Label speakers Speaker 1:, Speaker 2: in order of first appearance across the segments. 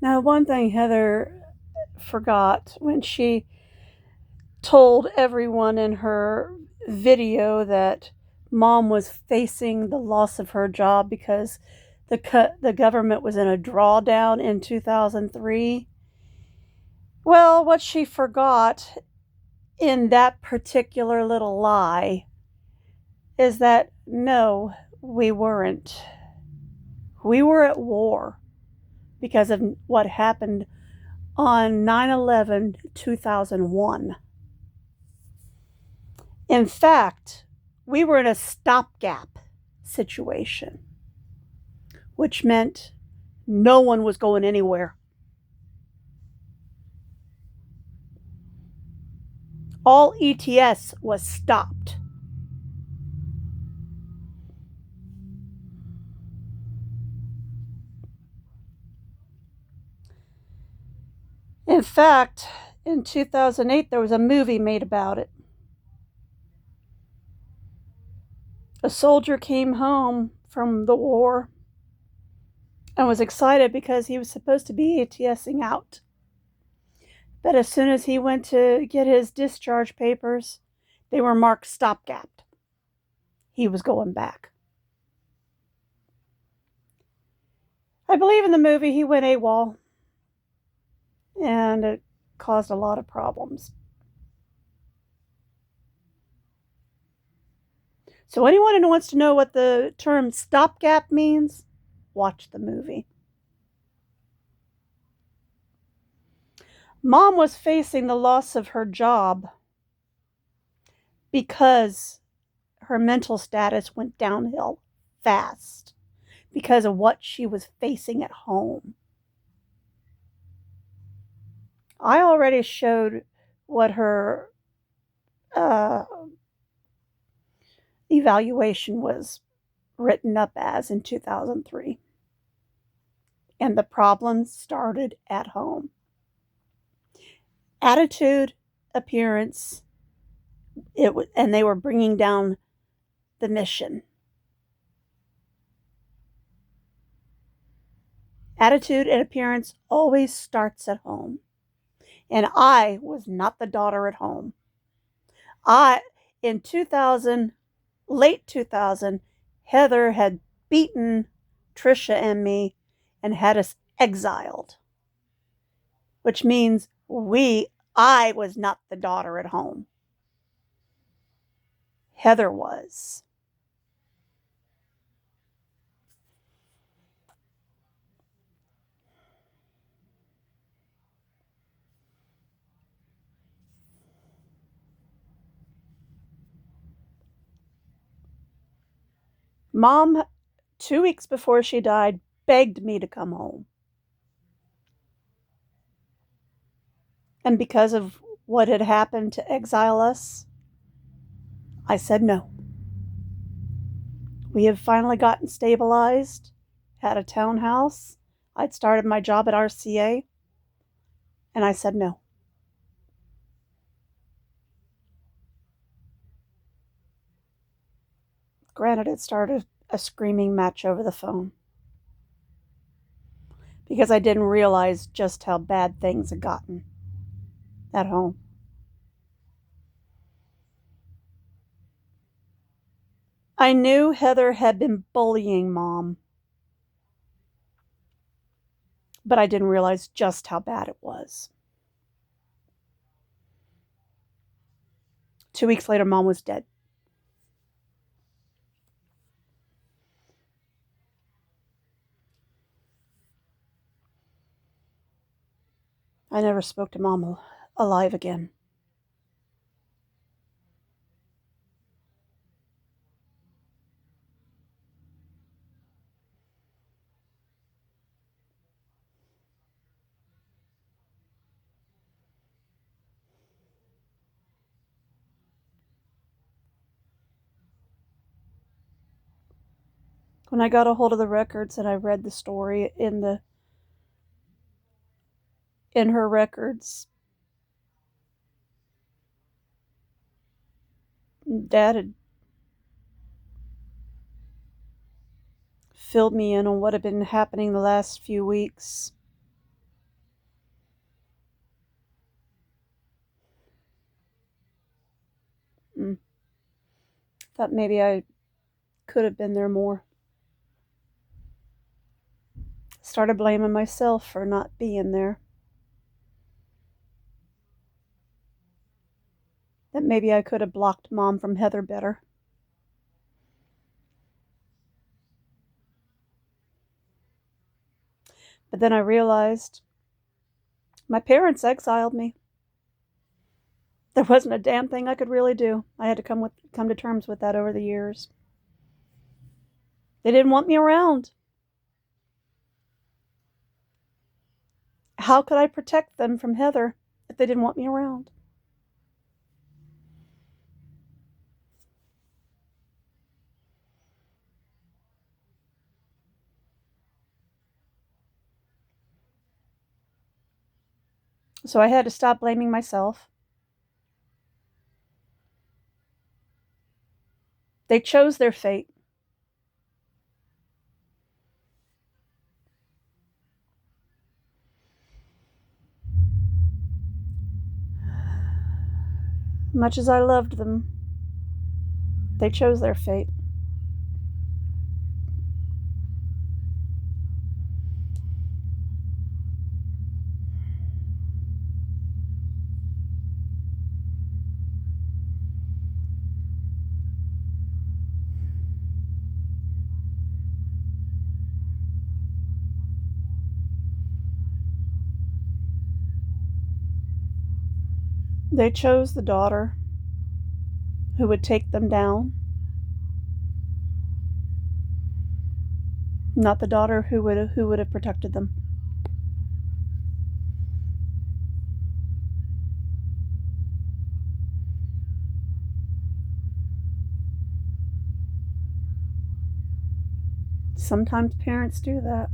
Speaker 1: Now, one thing Heather forgot when she told everyone in her video that mom was facing the loss of her job because the government was in a drawdown in 2003. Well, what she forgot in that particular little lie is that no, we weren't. We were at war because of what happened on 9/11 2001. In fact, we were in a stopgap situation, which meant no one was going anywhere. All ETS was stopped. In fact, in 2008, there was a movie made about it. A soldier came home from the war and was excited because he was supposed to be ATSing out. But as soon as he went to get his discharge papers, they were marked stopgap. He was going back. I believe in the movie he went AWOL, and it caused a lot of problems. So anyone who wants to know what the term stopgap means, watch the movie. Mom was facing the loss of her job because her mental status went downhill fast because of what she was facing at home. I already showed what her evaluation was written up as in 2003. And the problems started at home. Attitude, appearance, and they were bringing down the mission. Attitude and appearance always starts at home. And I was not the daughter at home. In 2000, late 2000, Heather had beaten Trisha and me and had us exiled, which means I was not the daughter at home. Heather was. Mom, 2 weeks before she died, begged me to come home. And because of what had happened to exile us, I said no. We had finally gotten stabilized, had a townhouse. I'd started my job at RCA, and I said no. Granted, it started a screaming match over the phone because I didn't realize just how bad things had gotten at home. I knew Heather had been bullying Mom, but I didn't realize just how bad it was. 2 weeks later, Mom was dead. I never spoke to Mom alive again. When I got a hold of the records and I read the story in her records, Dad had filled me in on what had been happening the last few weeks. Thought maybe I could have been there more. Started blaming myself for not being there. That maybe I could have blocked Mom from Heather better. But then I realized my parents exiled me. There wasn't a damn thing I could really do. I had to come to terms with that over the years. They didn't want me around. How could I protect them from Heather if they didn't want me around? So I had to stop blaming myself. They chose their fate. Much as I loved them, they chose their fate. They chose the daughter who would take them down, not the daughter who would have protected them. Sometimes parents do that.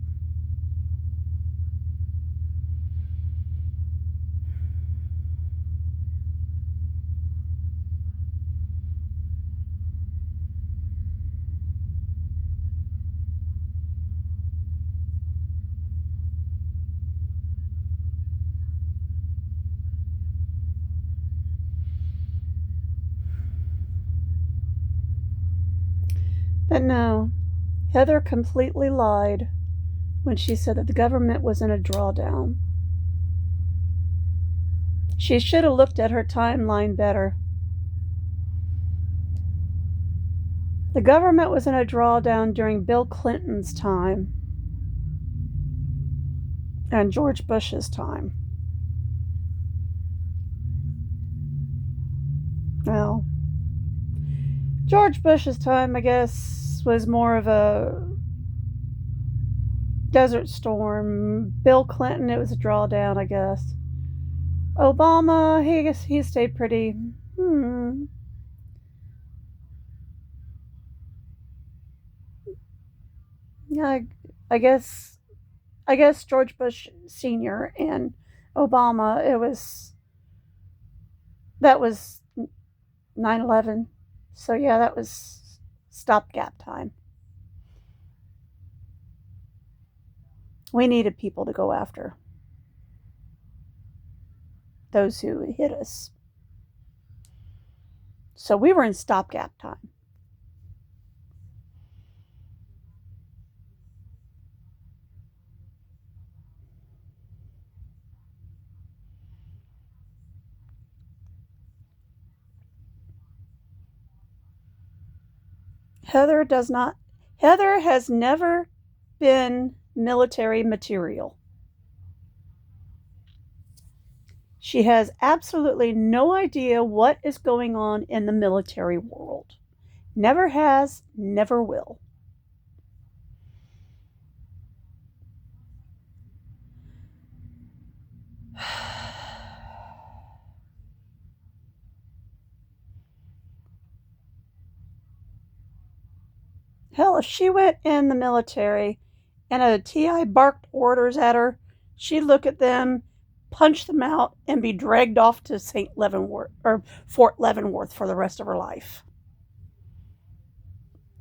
Speaker 1: But no, Heather completely lied when she said that the government was in a drawdown. She should have looked at her timeline better. The government was in a drawdown during Bill Clinton's time and George Bush's time. Well, George Bush's time, I guess, was more of a desert storm. Bill Clinton, it was a drawdown, I guess. Obama, he stayed pretty. Yeah, I guess George Bush Sr. and Obama, that was 9/11. So yeah, that was stopgap time. We needed people to go after those who hit us. So we were in stopgap time. Heather has never been military material. She has absolutely no idea what is going on in the military world. Never has, never will. Hell, if she went in the military and a TI barked orders at her, she'd look at them, punch them out, and be dragged off to St. Leavenworth or Fort Leavenworth for the rest of her life.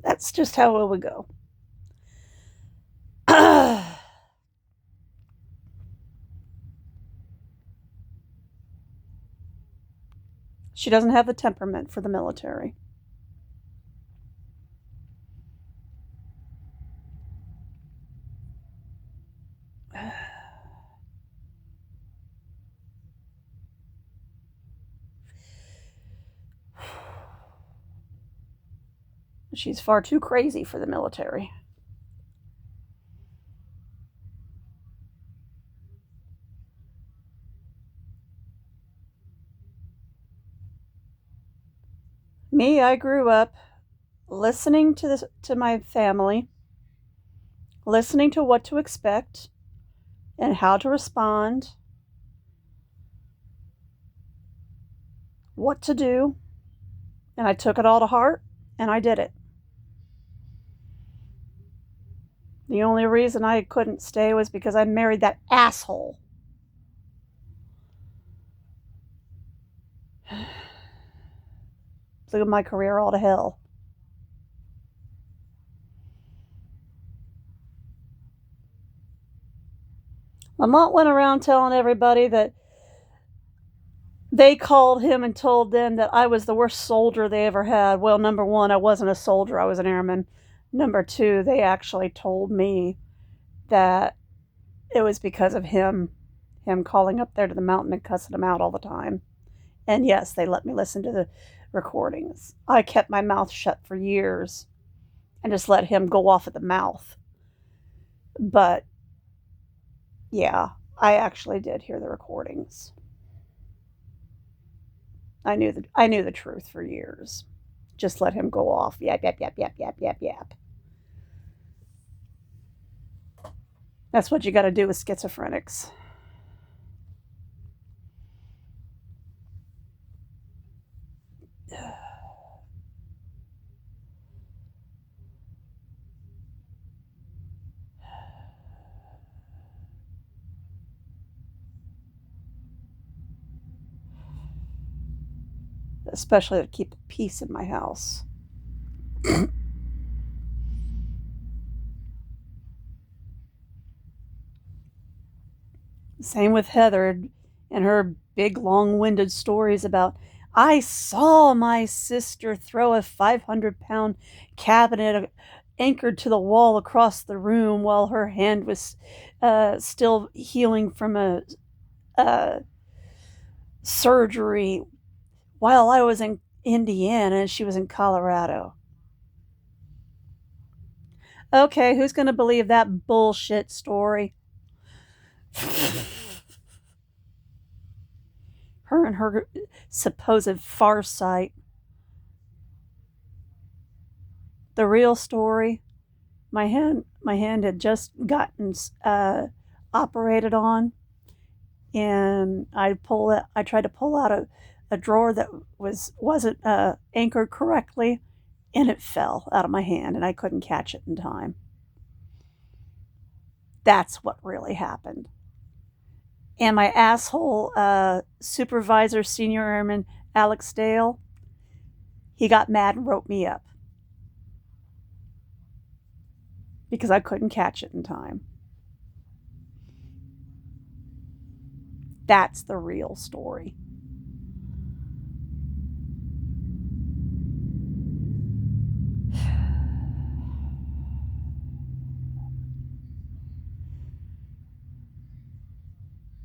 Speaker 1: That's just how it would go. She doesn't have the temperament for the military. She's far too crazy for the military. Me, I grew up listening to my family, listening to what to expect and how to respond, what to do, and I took it all to heart and I did it. The only reason I couldn't stay was because I married that asshole. Blew my career all to hell. Lamont went around telling everybody that they called him and told them that I was the worst soldier they ever had. Well, number one, I wasn't a soldier, I was an airman. Number two, they actually told me that it was because of him calling up there to the mountain and cussing them out all the time. And yes, they let me listen to the recordings. I kept my mouth shut for years and just let him go off at the mouth. But yeah, I actually did hear the recordings. I knew the truth for years. Just let him go off. Yap, yap, yap, yap, yap, yap, yap. That's what you got to do with schizophrenics. Especially to keep the peace in my house. Same with Heather and her big, long winded stories about, I saw my sister throw a 500-pound cabinet anchored to the wall across the room while her hand was still healing from a surgery while I was in Indiana and she was in Colorado. Okay, who's going to believe that bullshit story? Her and her supposed farsight. The real story, my hand had just gotten operated on, and I tried to pull out a drawer that wasn't anchored correctly, and it fell out of my hand, and I couldn't catch it in time. That's what really happened. And my asshole supervisor, senior airman Alex Dale, he got mad and wrote me up because I couldn't catch it in time. That's the real story.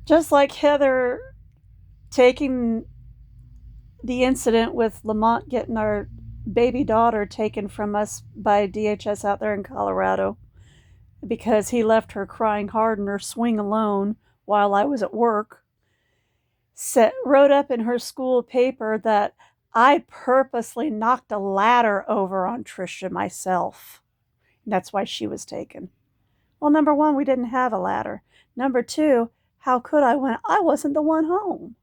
Speaker 1: Just like Heather taking the incident with Lamont getting our baby daughter taken from us by DHS out there in Colorado because he left her crying hard in her swing alone while I was at work, wrote up in her school paper that I purposely knocked a ladder over on Trisha myself. And that's why she was taken. Well, number one, we didn't have a ladder. Number two, how could I when I wasn't the one home?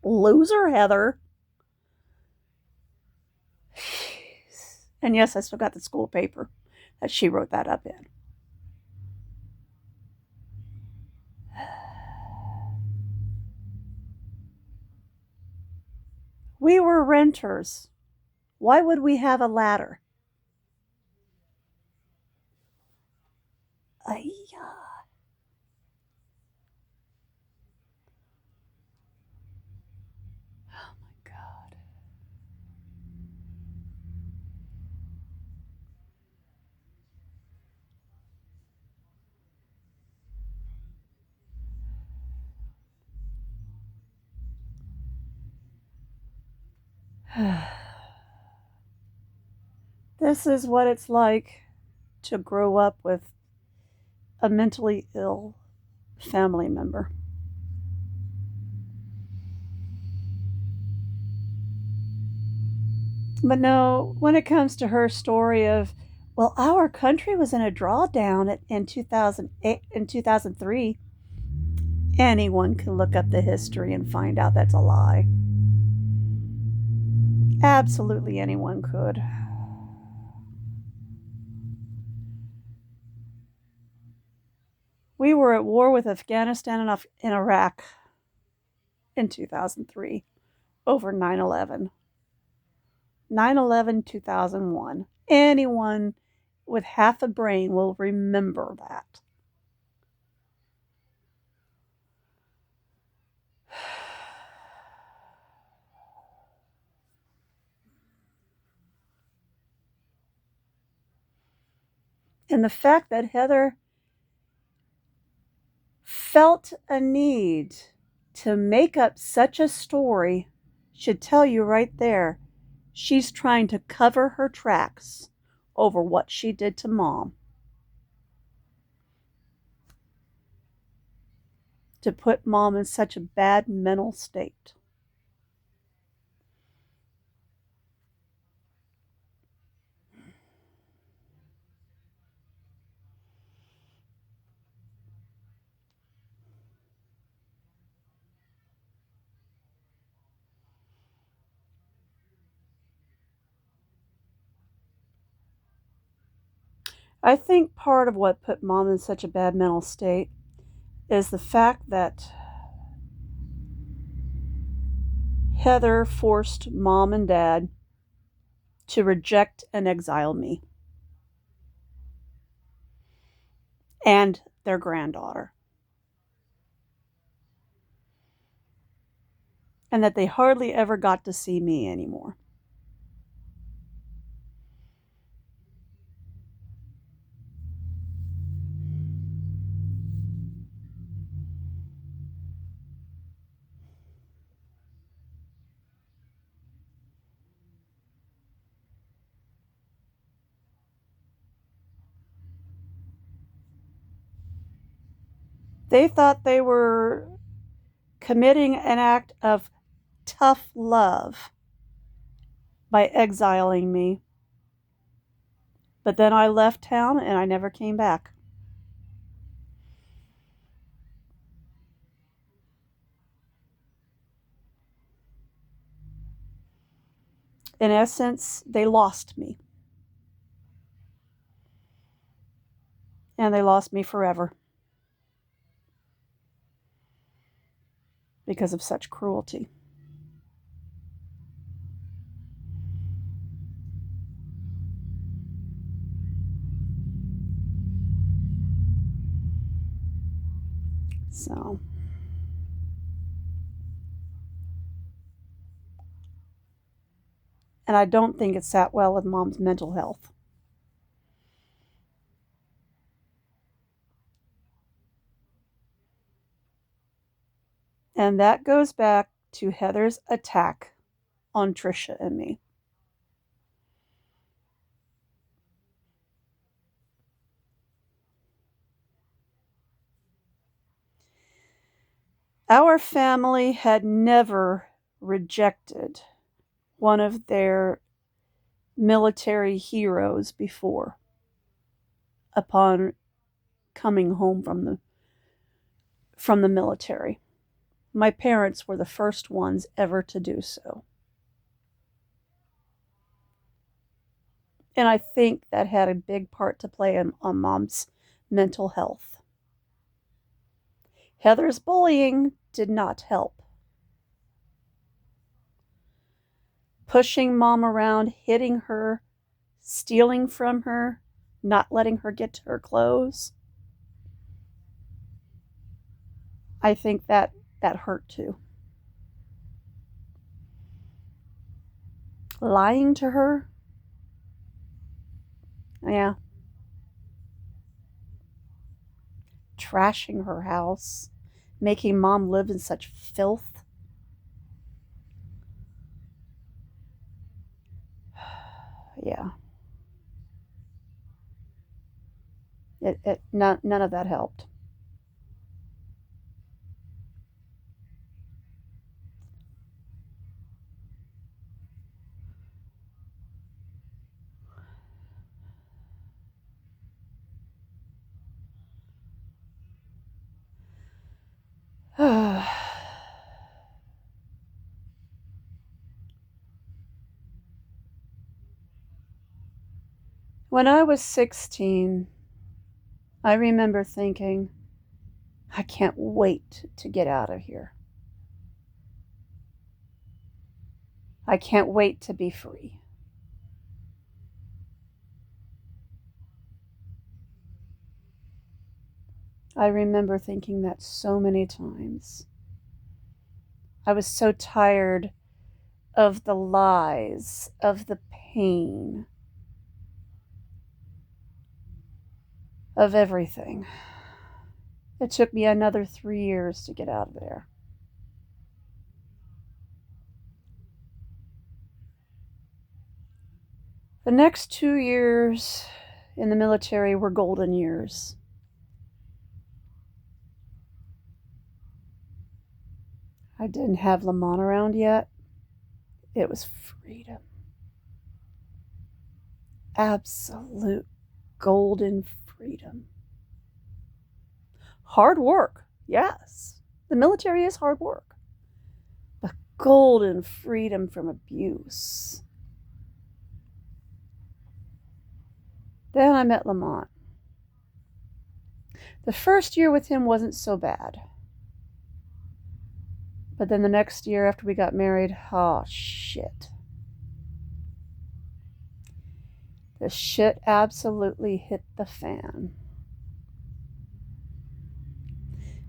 Speaker 1: Loser, Heather. And yes, I still got the school paper that she wrote that up in. We were renters. Why would we have a ladder? This is what it's like to grow up with a mentally ill family member. But no, when it comes to her story of, well, our country was in a drawdown in 2008 and 2003, anyone can look up the history and find out that's a lie. Absolutely anyone could. We were at war with Afghanistan and Iraq in 2003 over 9/11. 9/11 2001. Anyone with half a brain will remember that. And the fact that Heather felt a need to make up such a story should tell you right there she's trying to cover her tracks over what she did to Mom, to put Mom in such a bad mental state. I think part of what put Mom in such a bad mental state is the fact that Heather forced Mom and Dad to reject and exile me and their granddaughter, and that they hardly ever got to see me anymore. They thought they were committing an act of tough love by exiling me. But then I left town and I never came back. In essence, they lost me. And they lost me forever because of such cruelty. So, and I don't think it sat well with Mom's mental health. And that goes back to Heather's attack on Trisha and me. Our family had never rejected one of their military heroes before upon coming home from the military. My parents were the first ones ever to do so. And I think that had a big part to play on Mom's mental health. Heather's bullying did not help. Pushing Mom around, hitting her, stealing from her, not letting her get to her clothes. I think that hurt too. Lying to her. Yeah. Trashing her house. Making Mom live in such filth. Yeah. None of that helped. When I was 16, I remember thinking, I can't wait to get out of here. I can't wait to be free. I remember thinking that so many times. I was so tired of the lies, of the pain, of everything. It took me another 3 years to get out of there. The next 2 years in the military were golden years. I didn't have Lamont around yet. It was freedom. Absolute golden freedom. Hard work, yes. The military is hard work. But golden freedom from abuse. Then I met Lamont. The first year with him wasn't so bad. But then the next year after we got married, oh shit. The shit absolutely hit the fan.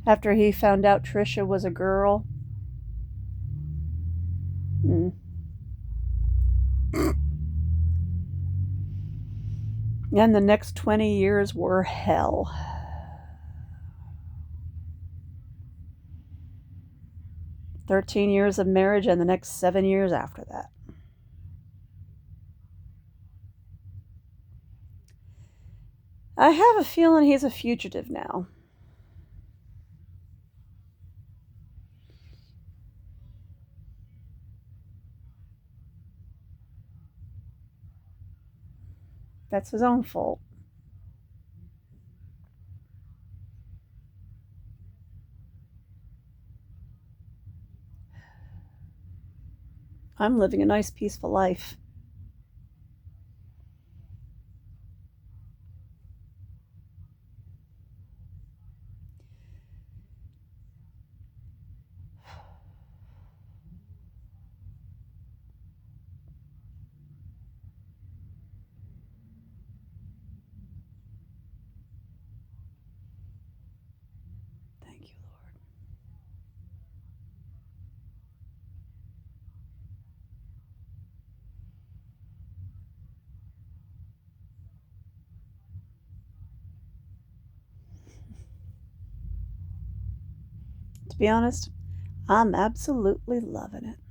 Speaker 1: After he found out Trisha was a girl. And the next 20 years were hell. "13 years of marriage and the next 7 years after that." I have a feeling he's a fugitive now. That's his own fault. I'm living a nice, peaceful life. Thank you, Lord. To be honest, I'm absolutely loving it.